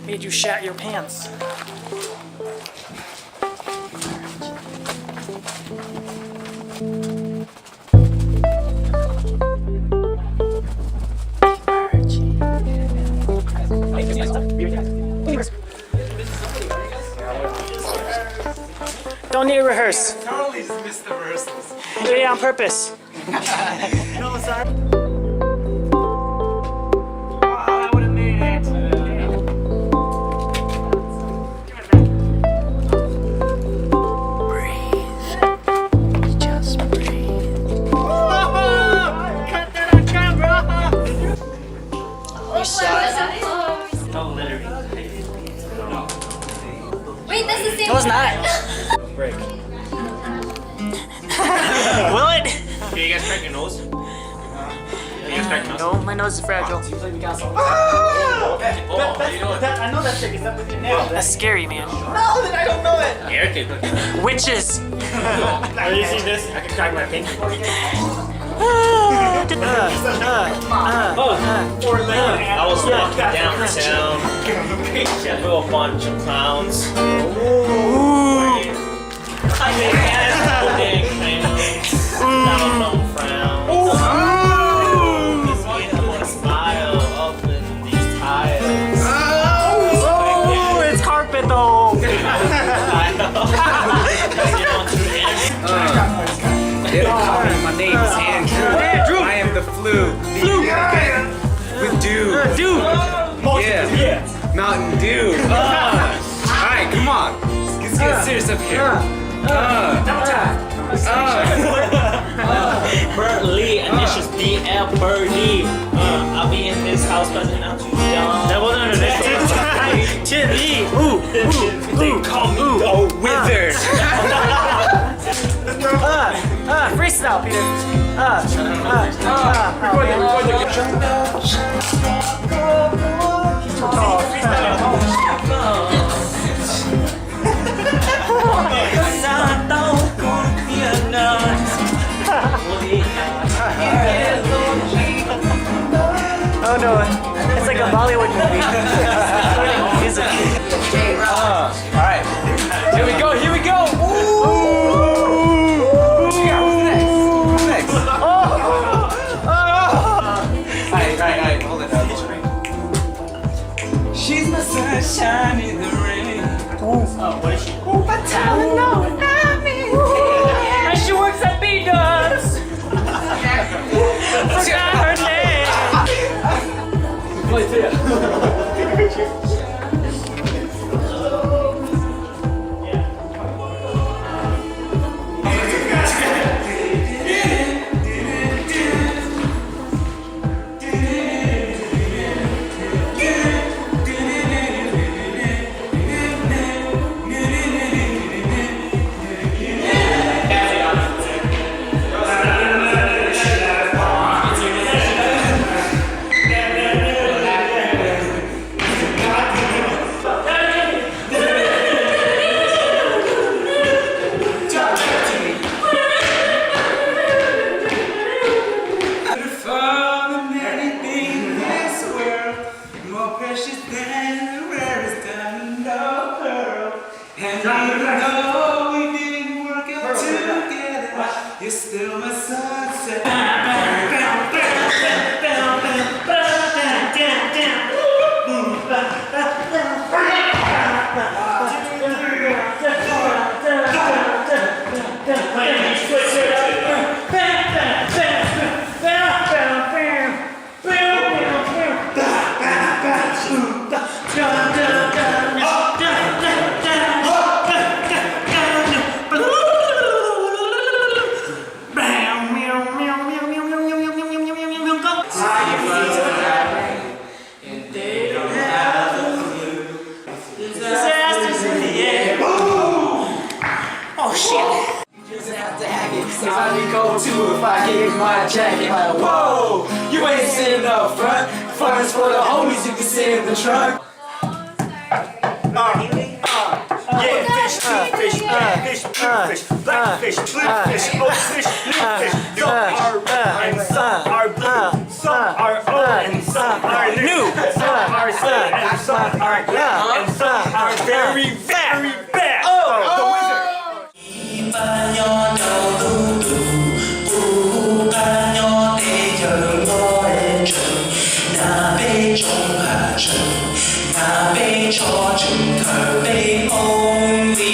made you shat your pants. Don't need to rehearse. Totally just missed the rehearsals. Do it on purpose. No, sorry. I would have made it. Breathe. Just breathe. Cut that on camera. You shot. No, literally. Wait, that's the same. No, it's not. Break. Will it? Can you guys crack your nose? Can you guys crack your nose? No, my nose is fragile. Oh, I know that trick. Is up with your nail. That's scary, man. no, then I don't know it. Eric can cook it. Witches. Oh, you see this? I can crack my pinky for you. Oh, I was walking downtown with a bunch of clowns. I made dang things. Now no frowns. Just get up and smile up in these tiles. oh, it's carpet though. My name is Andrew. I am the flu. With dew. Dude. Yeah. Mountain Dew. Alright, come on. Let's get serious up here. Bert Lee, initials BL Birdie. I'll be in this house buzzing out you dumb. That wasn't an initial. Chili. They call me the Wizard. Freestyle, Peter. Oh no, it's like a Bollywood movie. Music. Alright. Here we go. Who's next? Alright, hold it. She's my sunshine in the rain. What is she? And she works at B-Dubs. Forgot her name. You're still my sunset. If I gave my jacket, like, whoa, you ain't sitting up front. Funds for the homies, you can sit in the trunk. Yeah, fish, fish, fish, fish, black fish, blue fish, old fish, blue fish. Some are red and some are blue. Some are old and some are new. Some are sad and some are glad. Yeah. And some are very, very bad. The wizard. 伴我到路途，伴我地球我的城，那被种下城，那被错中頭被風雨。